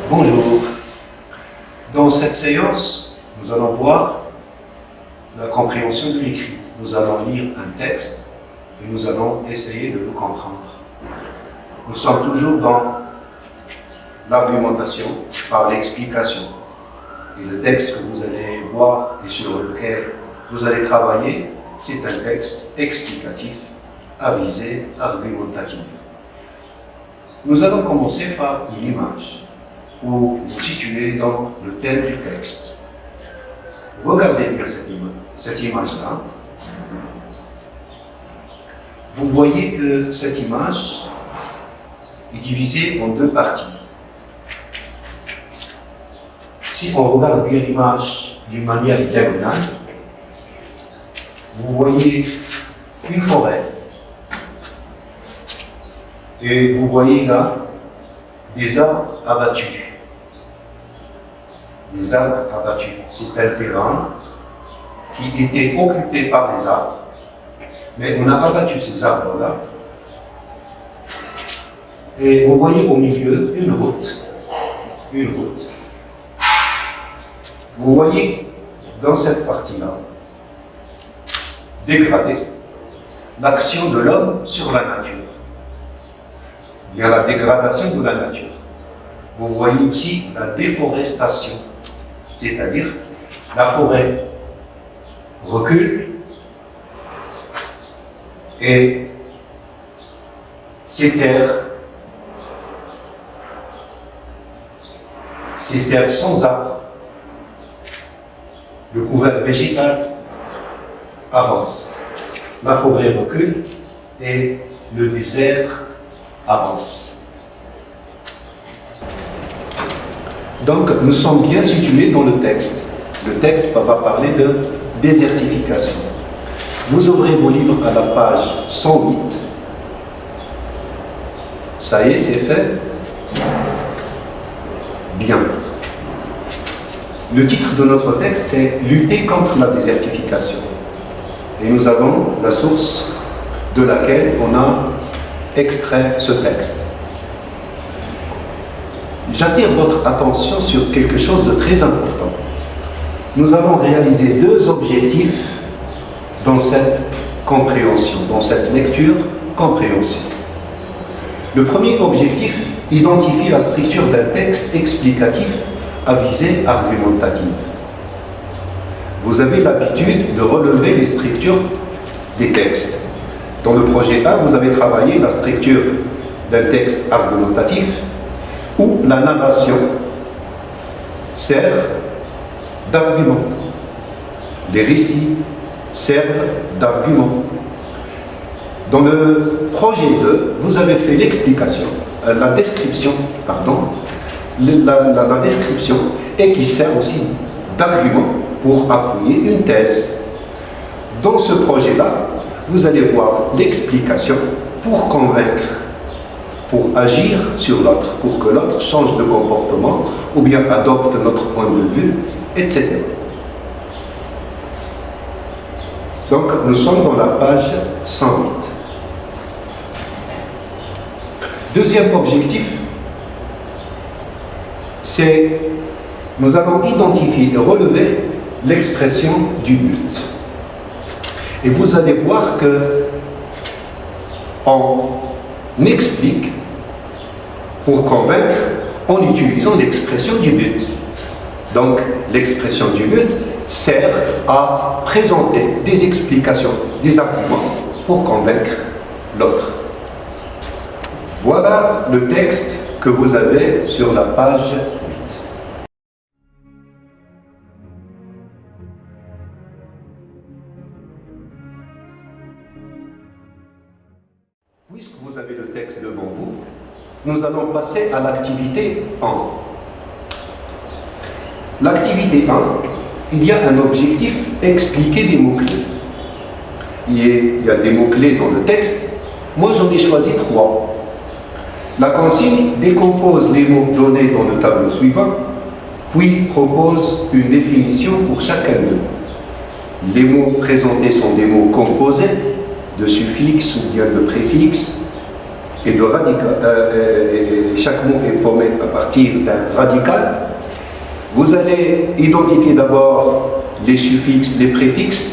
Bonjour. Dans cette séance, nous allons voir la compréhension de l'écrit. Nous allons lire un texte et nous allons essayer de le comprendre. Nous sommes toujours dans l'argumentation par l'explication. Et le texte que vous allez voir et sur lequel vous allez travailler, c'est un texte explicatif, à visée argumentative. Nous allons commencer par une image pour vous situer dans le thème du texte. Regardez bien cette image-là. Vous voyez que cette image est divisée en deux parties. Si on regarde bien l'image d'une manière diagonale, vous voyez une forêt. Et vous voyez là des arbres abattus. Des arbres abattus. C'est un terrain qui était occupé par les arbres. Mais on a abattu ces arbres-là. Et vous voyez au milieu une route. Une route. Vous voyez dans cette partie-là, dégradée, l'action de l'homme sur la nature. Il y a la dégradation de la nature. Vous voyez aussi la déforestation, c'est-à-dire la forêt recule et ces terres sans arbres, le couvert végétal avance. La forêt recule et le désert avance. Donc, nous sommes bien situés dans le texte. Le texte va parler de désertification. Vous ouvrez vos livres à la page 108. Ça y est, c'est fait? Bien. Le titre de notre texte, c'est « Lutter contre la désertification ». Et nous avons la source de laquelle on a extrait ce texte. J'attire votre attention sur quelque chose de très important. Nous allons réaliser deux objectifs dans cette compréhension, dans cette lecture-compréhension. Le premier objectif identifie la structure d'un texte explicatif à visée argumentative. Vous avez l'habitude de relever les structures des textes. Dans le projet 1, vous avez travaillé la structure d'un texte argumentatif où la narration sert d'argument. Les récits servent d'argument. Dans le projet 2, vous avez fait l'explication, la description et qui sert aussi d'argument pour appuyer une thèse. Dans ce projet-là, vous allez voir l'explication pour convaincre, pour agir sur l'autre, pour que l'autre change de comportement ou bien adopte notre point de vue, etc. Donc, nous sommes dans la page 108. Deuxième objectif, c'est nous allons identifier et relever l'expression du but. Et vous allez voir que on explique pour convaincre en utilisant l'expression du but. Donc, l'expression du but sert à présenter des explications, des arguments pour convaincre l'autre. Voilà le texte que vous avez sur la page 8. Puisque vous avez le texte devant vous, nous allons passer à l'activité 1. L'activité 1, il y a un objectif, expliquer des mots-clés. Il y a des mots-clés dans le texte. Moi, j'en ai choisi 3. La consigne décompose les mots donnés dans le tableau suivant, puis propose une définition pour chacun d'eux. Les mots présentés sont des mots composés, de suffixes ou bien de préfixes, et de radical, et chaque mot est formé à partir d'un radical, vous allez identifier d'abord les suffixes, les préfixes,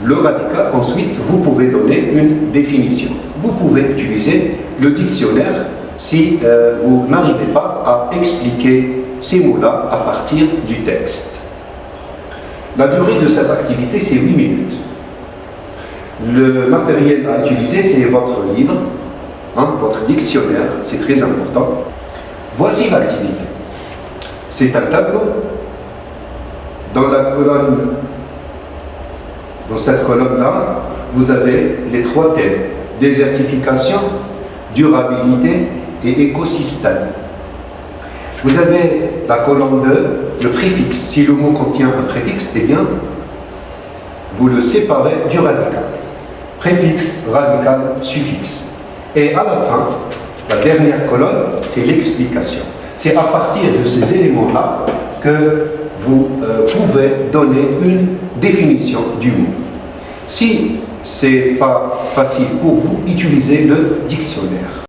le radical, ensuite vous pouvez donner une définition. Vous pouvez utiliser le dictionnaire si vous n'arrivez pas à expliquer ces mots-là à partir du texte. La durée de cette activité, c'est 8 minutes. Le matériel à utiliser, c'est votre livre, votre dictionnaire, c'est très important. Voici l'activité. C'est un tableau. Dans la colonne, dans cette colonne-là, vous avez les 3 thèmes: désertification, durabilité et écosystème. Vous avez la colonne 2, le préfixe. Si le mot contient un préfixe, eh bien, vous le séparez du radical. Préfixe, radical, suffixe. Et à la fin, la dernière colonne, c'est l'explication. C'est à partir de ces éléments-là que vous pouvez donner une définition du mot. Si ce n'est pas facile pour vous, utilisez le dictionnaire.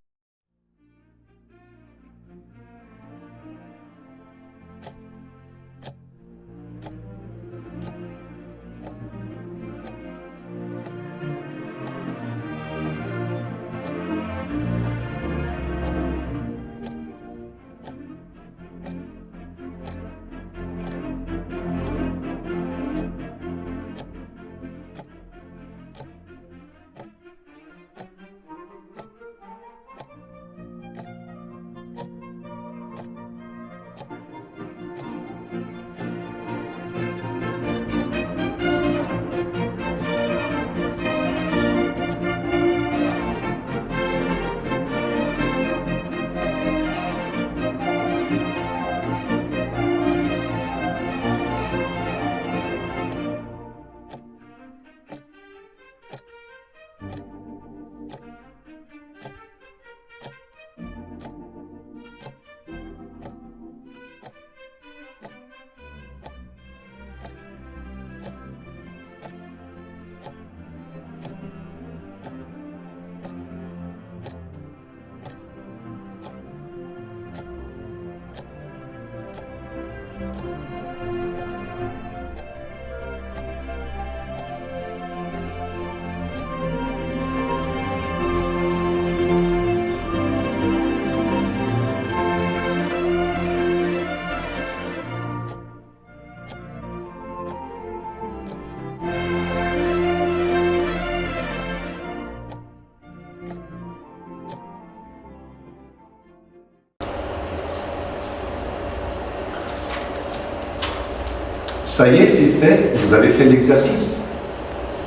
Ça y est, c'est fait, vous avez fait l'exercice,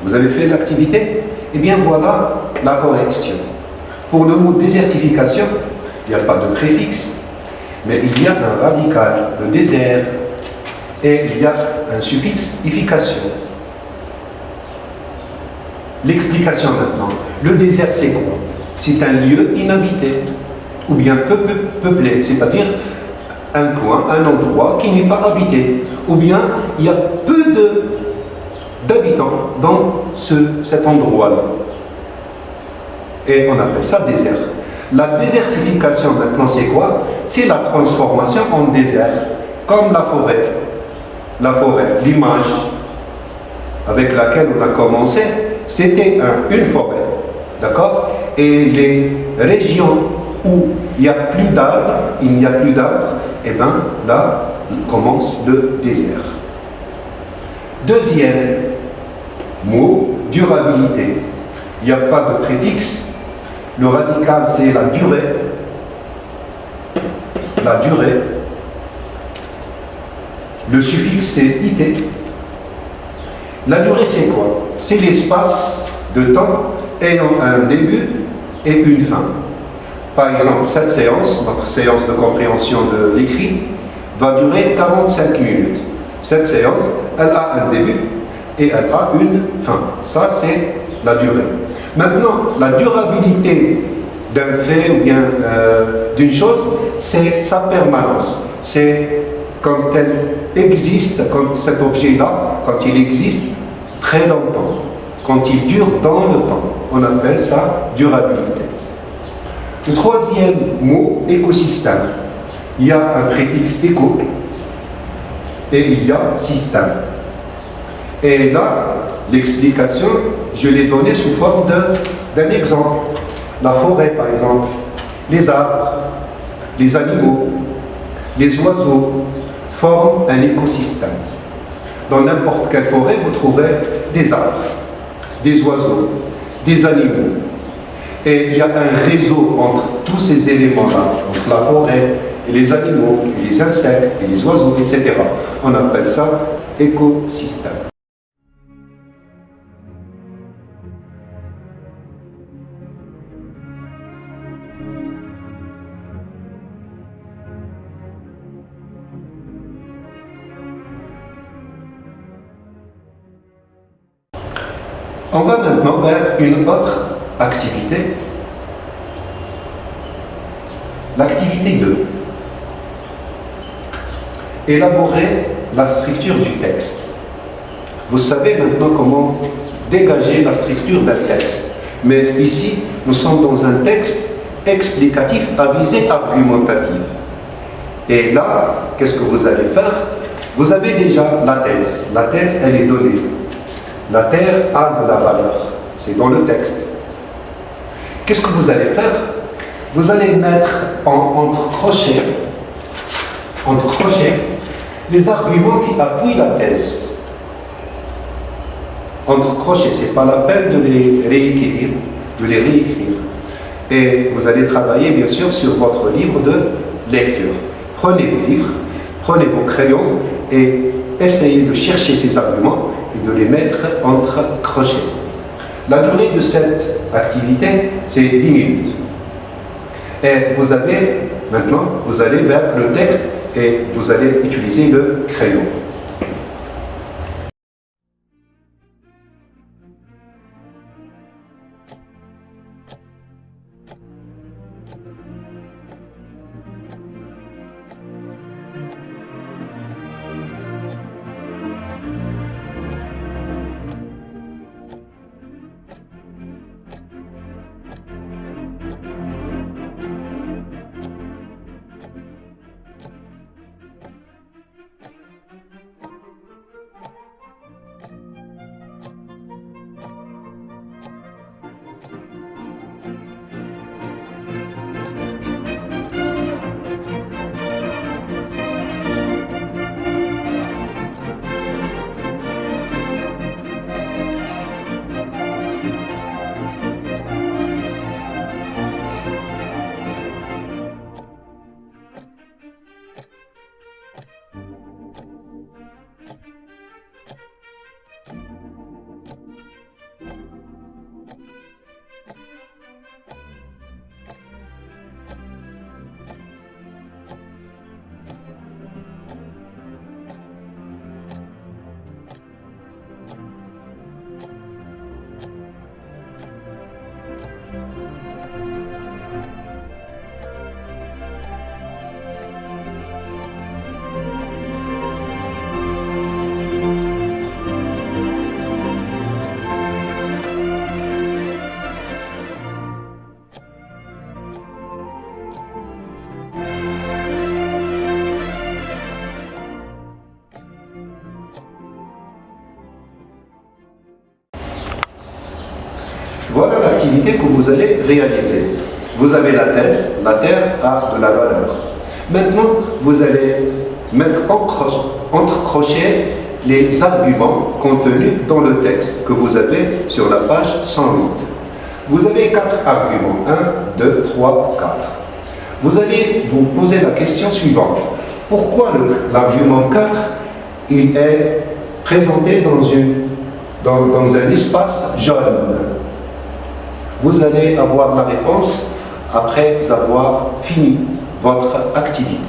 vous avez fait l'activité. Eh bien voilà la correction. Pour le mot désertification, il n'y a pas de préfixe, mais il y a un radical, le désert, et il y a un suffixe ification. L'explication maintenant. Le désert, c'est quoi? C'est un lieu inhabité, ou bien peu peuplé, c'est-à-dire un coin, un endroit qui n'est pas habité, ou bien il y a peu d'habitants dans cet endroit-là. Et on appelle ça désert. La désertification maintenant, c'est quoi? C'est la transformation en désert, comme la forêt. La forêt, l'image avec laquelle on a commencé, c'était une forêt, d'accord? Et les régions où il n'y a plus d'arbres, et bien là, commence le désert. Deuxième mot, durabilité. Il n'y a pas de préfixe. Le radical, c'est la durée. La durée. Le suffixe, c'est ité. La durée, c'est quoi? C'est l'espace de temps ayant un début et une fin. Par exemple, cette séance, notre séance de compréhension de l'écrit, va durer 45 minutes. Cette séance, elle a un début et elle a une fin. Ça, c'est la durée. Maintenant, la durabilité d'un fait ou bien d'une chose, c'est sa permanence. C'est quand elle existe, quand cet objet-là, quand il existe très longtemps, quand il dure dans le temps. On appelle ça durabilité. Le troisième mot, écosystème. Il y a un préfixe éco et il y a système. Et là, l'explication, je l'ai donnée sous forme d'un exemple. La forêt, par exemple, les arbres, les animaux, les oiseaux forment un écosystème. Dans n'importe quelle forêt, vous trouverez des arbres, des oiseaux, des animaux. Et il y a un réseau entre tous ces éléments-là, entre la forêt et les animaux, et les insectes, et les oiseaux, etc. On appelle ça écosystème. On va maintenant vers une autre activité, l'activité 2. Élaborer la structure du texte. Vous savez maintenant comment dégager la structure d'un texte. Mais ici, nous sommes dans un texte explicatif à visée argumentative. Et là, qu'est-ce que vous allez faire? Vous avez déjà la thèse. La thèse, elle est donnée. La terre a de la valeur. C'est dans le texte. Qu'est-ce que vous allez faire? Vous allez mettre entre crochets les arguments qui appuient la thèse. Entre crochets, ce n'est pas la peine de les réécrire, Et vous allez travailler bien sûr sur votre livre de lecture. Prenez vos livres, prenez vos crayons et essayez de chercher ces arguments et de les mettre entre crochets. La durée de cette activité, c'est 10 minutes. Et maintenant, vous allez vers le texte et vous allez utiliser le crayon. Voilà l'activité que vous allez réaliser. Vous avez la thèse, la terre a de la valeur. Maintenant, vous allez mettre entre crochets les arguments contenus dans le texte que vous avez sur la page 108. Vous avez 4 arguments, 1, 2, 3, 4. Vous allez vous poser la question suivante. Pourquoi l'argument 4 il est présenté dans un espace jaune? Vous allez avoir la réponse après avoir fini votre activité.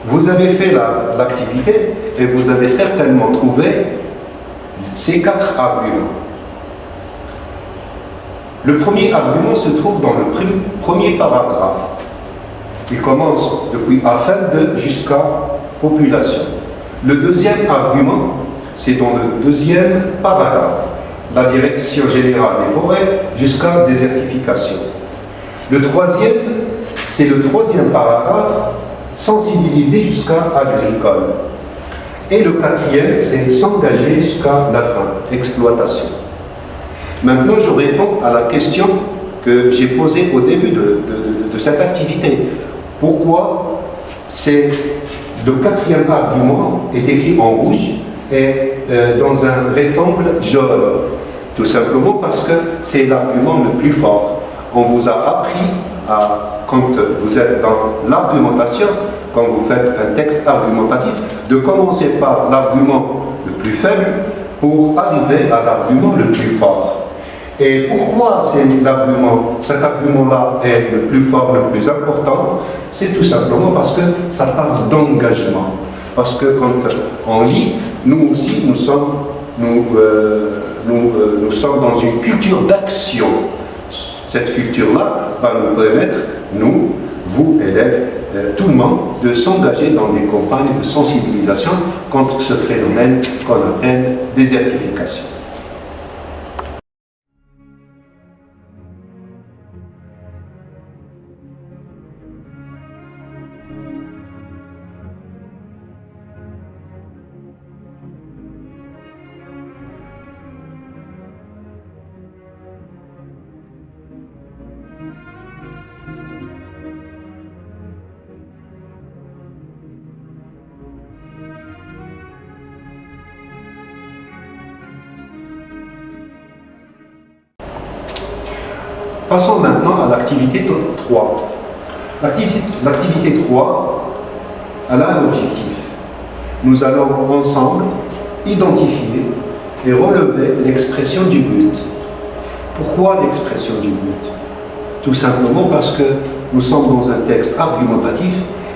Vous avez fait l'activité et vous avez certainement trouvé ces 4 arguments. Le premier argument se trouve dans le premier paragraphe. Il commence depuis afin de jusqu'à population. Le deuxième argument, c'est dans le deuxième paragraphe. La direction générale des forêts jusqu'à désertification. Le troisième, c'est le troisième paragraphe, sensibiliser jusqu'à agricole. Et le quatrième, c'est s'engager jusqu'à la fin, exploitation. Maintenant, je réponds à la question que j'ai posée au début de cette activité. Pourquoi c'est le quatrième argument est écrit en rouge et dans un rectangle jaune? Tout simplement parce que c'est l'argument le plus fort. On vous a appris, quand vous êtes dans l'argumentation, quand vous faites un texte argumentatif, de commencer par l'argument le plus faible pour arriver à l'argument le plus fort. Et pourquoi cet argument-là est le plus fort, le plus important? C'est tout simplement parce que ça parle d'engagement. Parce que quand on lit, nous aussi, nous sommes dans une culture d'action. Cette culture-là va nous permettre, nous, vous, élèves, tout le monde, de s'engager dans des campagnes de sensibilisation contre ce phénomène qu'on appelle désertification. Passons maintenant à l'activité 3. L'activité 3, elle a un objectif. Nous allons ensemble identifier et relever l'expression du but. Pourquoi l'expression du but? Tout simplement parce que nous sommes dans un texte argumentatif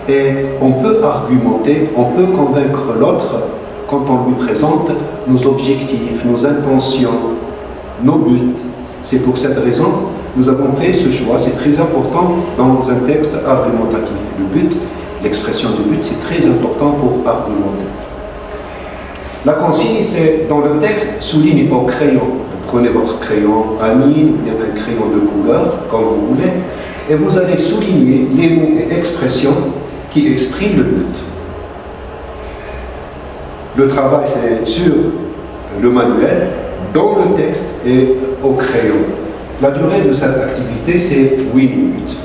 et on peut argumenter, on peut convaincre l'autre quand on lui présente nos objectifs, nos intentions, nos buts. C'est pour cette raison que nous avons fait ce choix. C'est très important dans un texte argumentatif. Le but, l'expression du but, c'est très important pour argumenter. La consigne, c'est dans le texte, souligne au crayon. Vous prenez votre crayon ami, ou bien un crayon de couleur, comme vous voulez, et vous allez souligner les mots et expressions qui expriment le but. Le travail, c'est sur le manuel, dans le texte et au crayon. La durée de cette activité, c'est 8 minutes.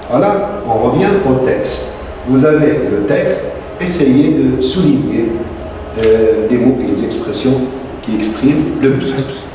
Voilà, on revient au texte. Vous avez le texte, essayez de souligner des mots et des expressions qui expriment le but.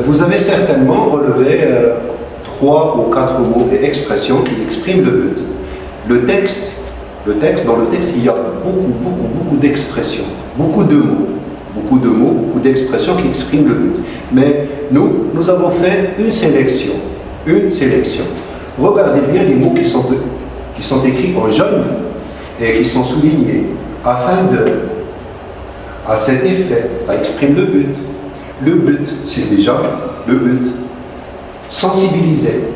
vous avez certainement relevé 3 ou 4 mots et expressions qui expriment le but. Dans le texte, il y a beaucoup d'expressions, beaucoup de mots, beaucoup d'expressions qui expriment le but. Mais nous avons fait une sélection. Regardez bien les mots qui sont écrits en jaune et qui sont soulignés, à cet effet, ça exprime le but. Le but, c'est déjà le but. Sensibiliser,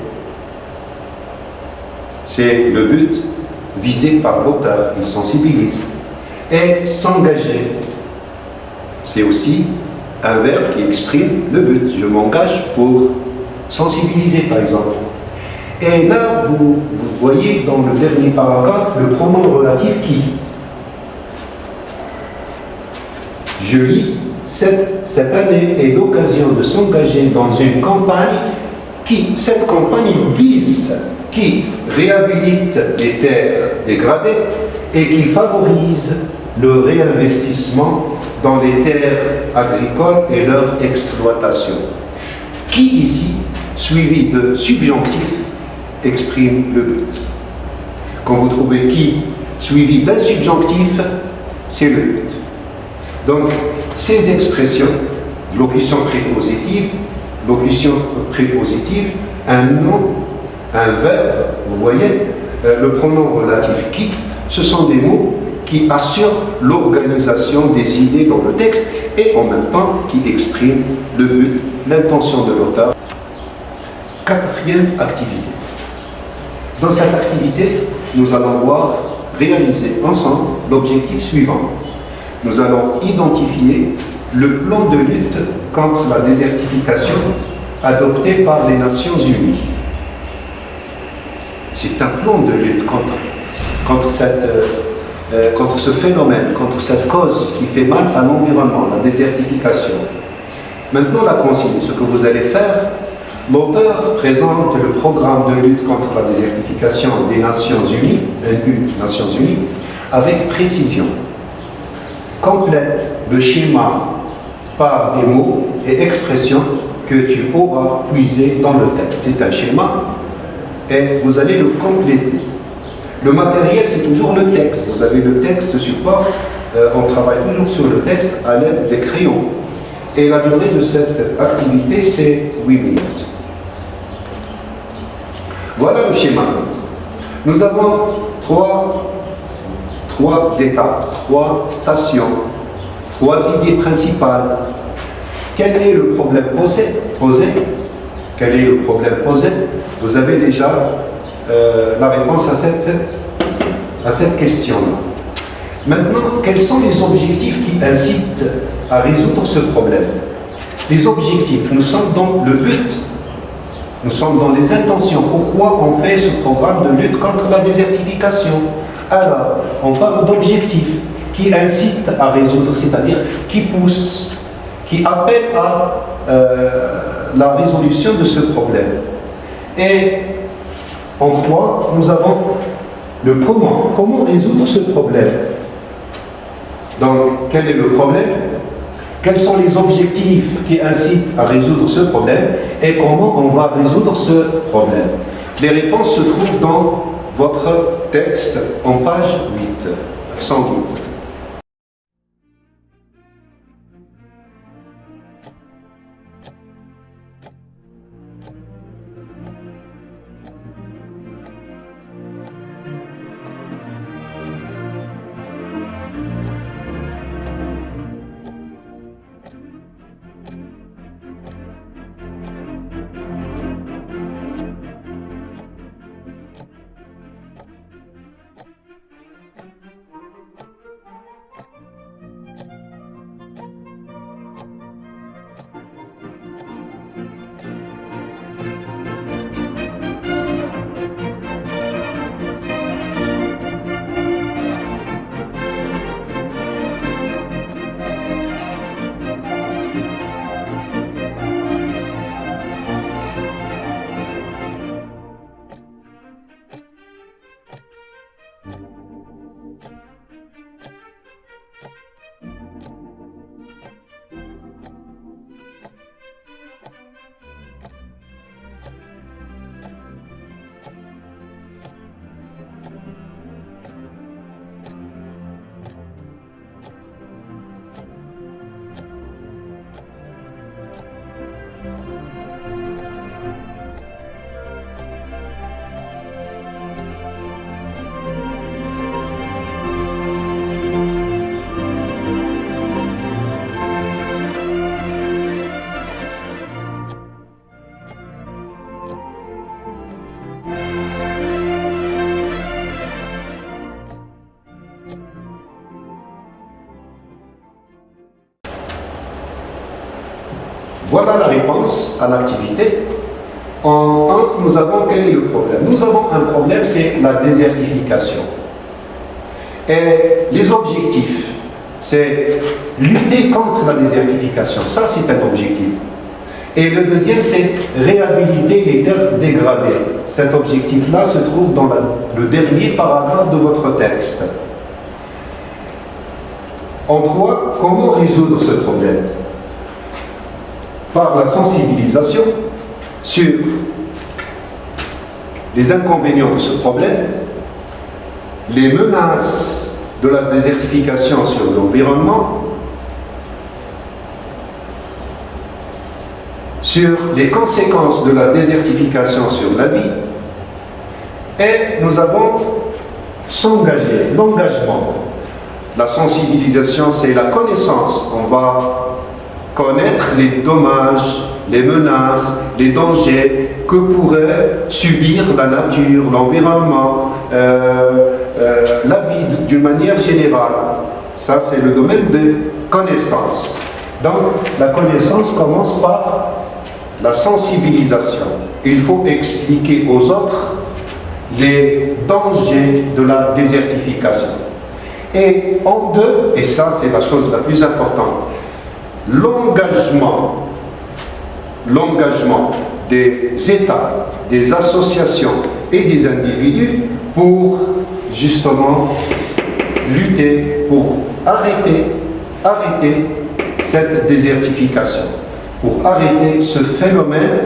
c'est le but visé par l'auteur, il sensibilise. Et s'engager, c'est aussi un verbe qui exprime le but. Je m'engage pour sensibiliser, par exemple. Et là, vous voyez dans le dernier paragraphe le pronom relatif qui. Je lis, cette année est l'occasion de s'engager dans une campagne cette campagne vise, qui réhabilite les terres dégradées et qui favorise le réinvestissement dans les terres agricoles et leur exploitation. Qui ici, suivi de subjonctif, exprime le but. Quand vous trouvez qui suivi d'un subjonctif, c'est le but. Donc, ces expressions, locution prépositive, un nom, un verbe, vous voyez, le pronom relatif qui, ce sont des mots qui assurent l'organisation des idées dans le texte et en même temps qui expriment le but, l'intention de l'auteur. 4e activité. Dans cette activité, nous allons réaliser ensemble l'objectif suivant. Nous allons identifier le plan de lutte contre la désertification adopté par les Nations Unies. C'est un plan de lutte contre ce phénomène, contre cette cause qui fait mal à l'environnement, la désertification. Maintenant, la consigne, ce que vous allez faire, l'auteur présente le programme de lutte contre la désertification des Nations Unies, avec précision. Complète le schéma par des mots et expressions que tu auras puisés dans le texte. C'est un schéma et vous allez le compléter. Le matériel, c'est toujours le texte. Vous avez le texte support. On travaille toujours sur le texte à l'aide des crayons. Et la durée de cette activité, c'est 8 minutes. Voilà le schéma. Nous avons trois étapes, 3 stations, 3 idées principales. Quel est le problème posé? Quel est le problème posé? Vous avez déjà la réponse à cette question-là. Maintenant, quels sont les objectifs qui incitent à résoudre ce problème? Les objectifs, nous sommes dans le but, nous sommes dans les intentions. Pourquoi on fait ce programme de lutte contre la désertification? Alors, on parle d'objectifs qui incitent à résoudre, c'est-à-dire qui poussent, qui appellent à la résolution de ce problème. Et en 3, nous avons le comment. Comment résoudre ce problème? Donc, quel est le problème? Quels sont les objectifs qui incitent à résoudre ce problème? Et comment on va résoudre ce problème? Les réponses se trouvent dans votre texte en page 8, 108. Voilà la réponse à l'activité. En 1, nous avons quel est le problème? Nous avons un problème, c'est la désertification. Et les objectifs, c'est lutter contre la désertification. Ça, c'est un objectif. Et le deuxième, c'est réhabiliter les terres dégradées. Cet objectif-là se trouve dans le dernier paragraphe de votre texte. En 3, comment résoudre ce problème? Par la sensibilisation sur les inconvénients de ce problème, les menaces de la désertification sur l'environnement, sur les conséquences de la désertification sur la vie, et nous avons s'engager, l'engagement. La sensibilisation, c'est la connaissance. On va connaître les dommages, les menaces, les dangers que pourrait subir la nature, l'environnement, la vie d'une manière générale. Ça, c'est le domaine de connaissance. Donc, la connaissance commence par la sensibilisation. Il faut expliquer aux autres les dangers de la désertification. Et en 2, et ça c'est la chose la plus importante, l'engagement des États, des associations et des individus pour justement lutter, pour arrêter cette désertification, pour arrêter ce phénomène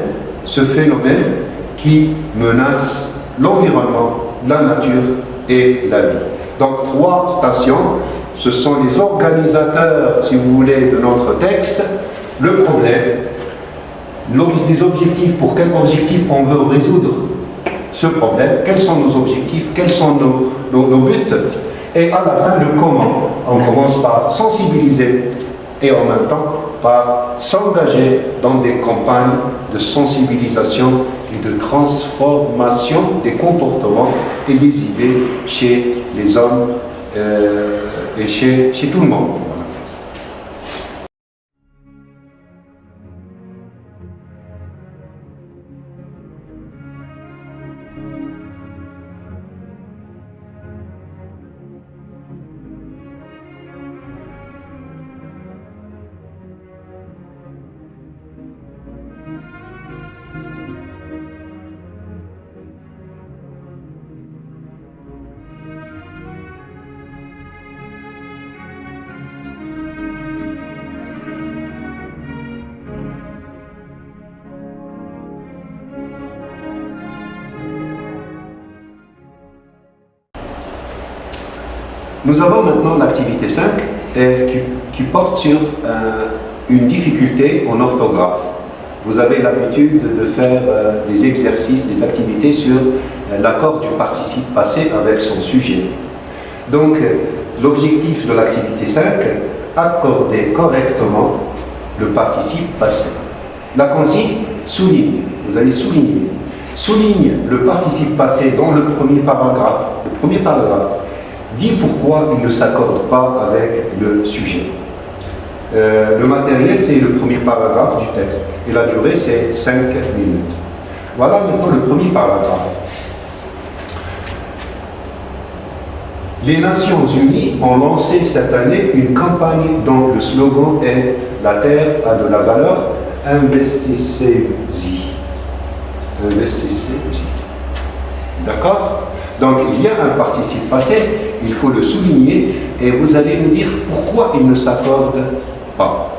qui menace l'environnement, la nature et la vie. Donc 3 stations, ce sont les organisateurs, si vous voulez, de notre texte. Le problème, les objectifs, pour quel objectif on veut résoudre ce problème, quels sont nos objectifs, quels sont nos buts, et à la fin le comment. On commence par sensibiliser et en même temps par s'engager dans des campagnes de sensibilisation et de transformation des comportements et des idées chez les hommes et chez tout le monde. Nous avons maintenant l'activité 5 qui porte sur une difficulté en orthographe. Vous avez l'habitude de faire des exercices, des activités sur l'accord du participe passé avec son sujet. Donc, l'objectif de l'activité 5, accorder correctement le participe passé. La consigne, souligne. Vous allez souligner. Souligne le participe passé dans le premier paragraphe. Le premier paragraphe dit pourquoi il ne s'accorde pas avec le sujet. Le matériel, c'est le premier paragraphe du texte. Et la durée, c'est 5 minutes. Voilà maintenant le premier paragraphe. Les Nations Unies ont lancé cette année une campagne dont le slogan est « La Terre a de la valeur, investissez-y ». Investissez-y. D'accord? Donc il y a un participe passé, il faut le souligner et vous allez nous dire pourquoi il ne s'accorde pas.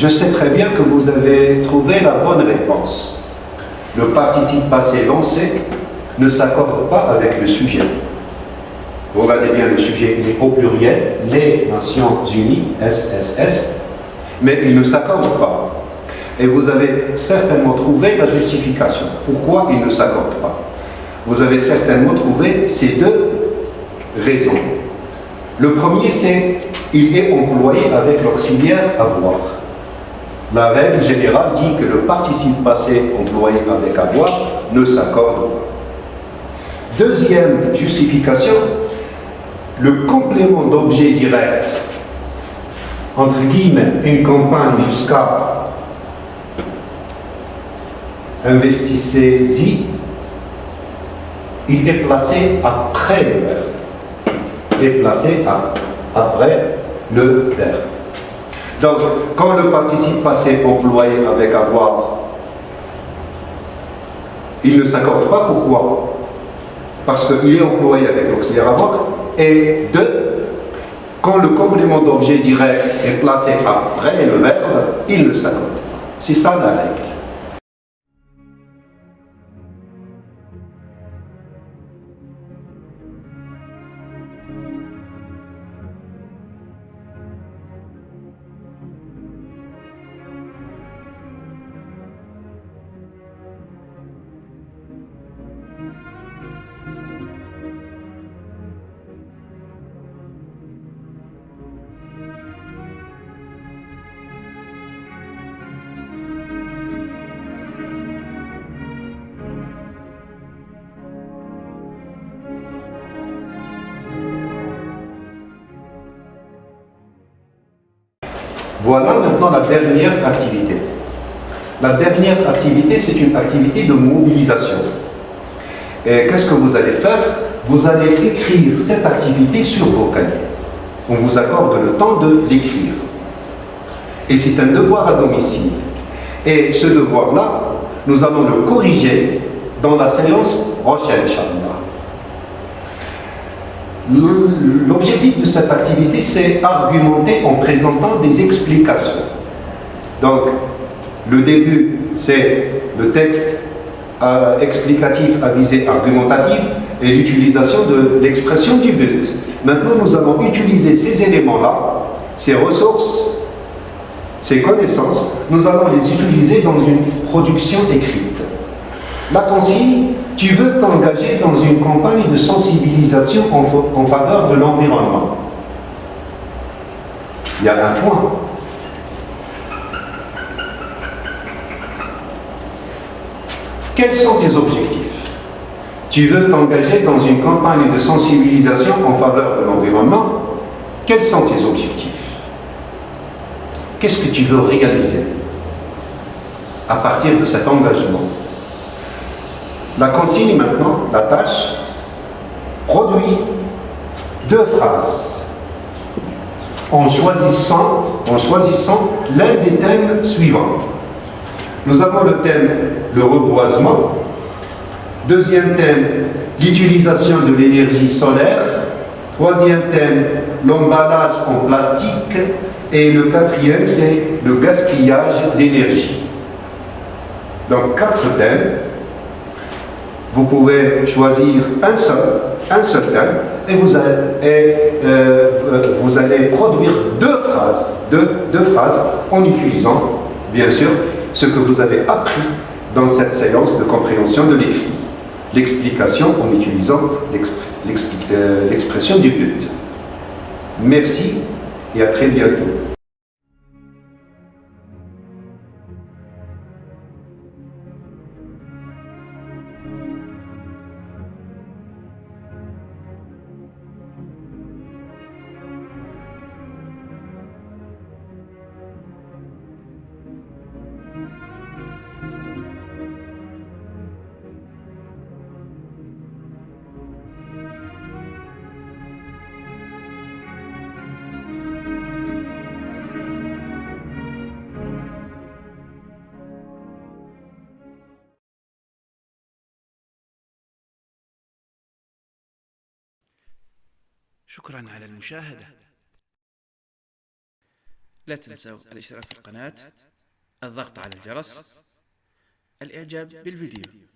Je sais très bien que vous avez trouvé la bonne réponse. Le participe passé lancé ne s'accorde pas avec le sujet. Regardez bien, le sujet il est au pluriel, les Nations Unies, SSS, mais il ne s'accorde pas. Et vous avez certainement trouvé la justification. Pourquoi il ne s'accorde pas? Vous avez certainement trouvé ces deux raisons. Le premier, c'est il est employé avec l'auxiliaire avoir. La règle générale dit que le participe passé employé avec avoir ne s'accorde pas. Deuxième justification, le complément d'objet direct, entre guillemets, une campagne jusqu'à investissez-y, il est placé après le verbe. Il est placé après le verbe. Donc, quand le participe passé employé avec avoir, il ne s'accorde pas. Pourquoi? Parce qu'il est employé avec l'auxiliaire avoir. Et deux, quand le complément d'objet direct est placé après le verbe, il ne s'accorde pas. C'est ça la règle. Voilà maintenant la dernière activité. La dernière activité, c'est une activité de mobilisation. Et qu'est-ce que vous allez faire? Vous allez écrire cette activité sur vos cahiers. On vous accorde le temps de l'écrire. Et c'est un devoir à domicile. Et ce devoir-là, nous allons le corriger dans la séance prochaine, Inch'Allah. L'objectif de cette activité, c'est argumenter en présentant des explications. Donc, le début, c'est le texte explicatif à visée argumentative et l'utilisation de l'expression du but. Maintenant, nous allons utiliser ces éléments-là, ces ressources, ces connaissances, nous allons les utiliser dans une production écrite. La consigne: tu veux t'engager dans une campagne de sensibilisation en faveur de l'environnement. Il y a un point. Quels sont tes objectifs? Tu veux t'engager dans une campagne de sensibilisation en faveur de l'environnement. Quels sont tes objectifs? Qu'est-ce que tu veux réaliser à partir de cet engagement? La consigne maintenant, la tâche, produit 2 phrases en choisissant l'un des thèmes suivants. Nous avons le thème le reboisement, deuxième thème l'utilisation de l'énergie solaire, troisième thème l'emballage en plastique et le quatrième c'est le gaspillage d'énergie. Donc 4 thèmes. Vous pouvez choisir un seul thème et vous allez produire 2 phrases en utilisant, bien sûr, ce que vous avez appris dans cette séance de compréhension de l'écrit. L'explication en utilisant l'expression du but. Merci et à très bientôt. شكرا على المشاهدة. لا تنسوا الاشتراك في القناة، الضغط على الجرس، الإعجاب بالفيديو.